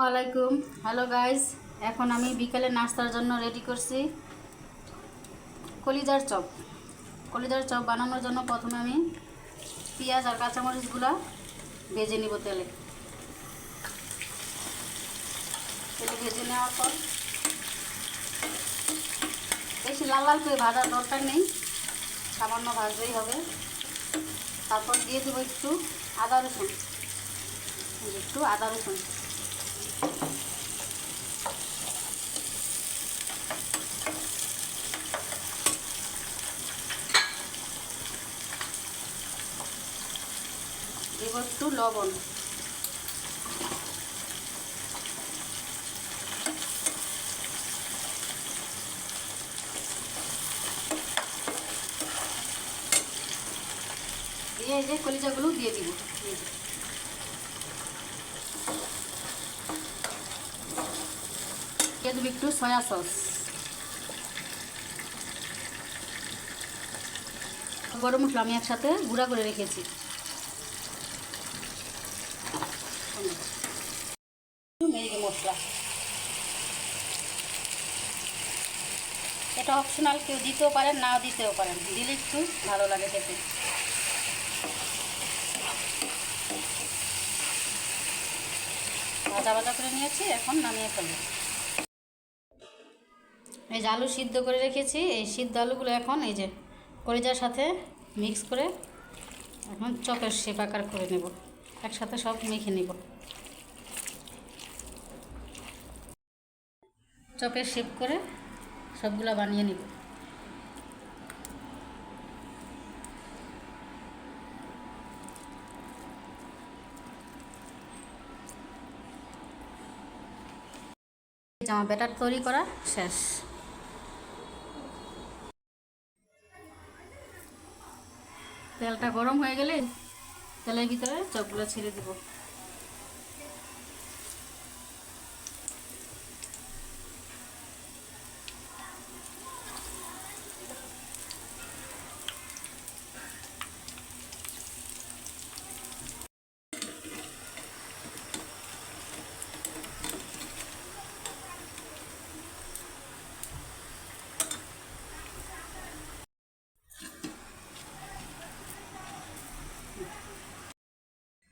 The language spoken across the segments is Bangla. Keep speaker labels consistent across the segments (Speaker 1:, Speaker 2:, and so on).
Speaker 1: আলাইকুম। হ্যালো গাইস, এখন আমি বিকালে নাস্তার জন্য রেডি করছি কলিজার চপ। কলিজার চপ বানানোর জন্য প্রথমে আমি পেঁয়াজ আর কাঁচামরিচগুলো ভেজে নিব তেলে। ভেজে নেওয়ার পর বেশি লাল লাল করে ভাজার দরকার নেই, সামান্য ভাজলেই হবে। তারপর দিয়ে দেবো একটু আদা রসুন, দেব একটু লবণ, দিয়ে এই যে কলিজাগুলো দিয়ে দিব। দিয়ে দেবো একটু সয়া সস, গরম মশলা আমি একসাথে গুঁড়া করে রেখেছি। ম্যাগি মশলা, এটা অপশনাল, কেউ দিতেও পারেন নাও দিতেও পারেন, দিলে একটু ভালো লাগে খেতে। ভাজা ভাজা করে নিয়েছি, এখন নামিয়ে ফেলবো। এই যে আলু সিদ্ধ করে রেখেছি, এই সিদ্ধ আলুগুলো এখন এই যে কলিজার সাথে মিক্স করে এখন চপের শেপ আকার করে নেব, একসাথে সব মেখে নেব। চপের শেপ করে সবগুলো বানিয়ে নেব। জামা ব্যাটার তৈরি করা শেষ। তেলটা গরম হয়ে গেলে তেলের ভিতরে চপগুলো ছেড়ে দেব।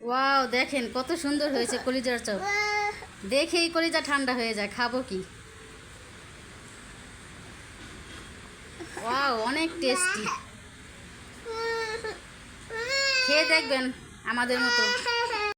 Speaker 1: ওয়াও, দেখেন কত সুন্দর হয়েছে কলিজার চপ। দেখেই কলিজা ঠান্ডা হয়ে যায়, খাবো কি। ওয়াও, অনেক টেস্টি। খেয়ে দেখবেন আমাদের মতো।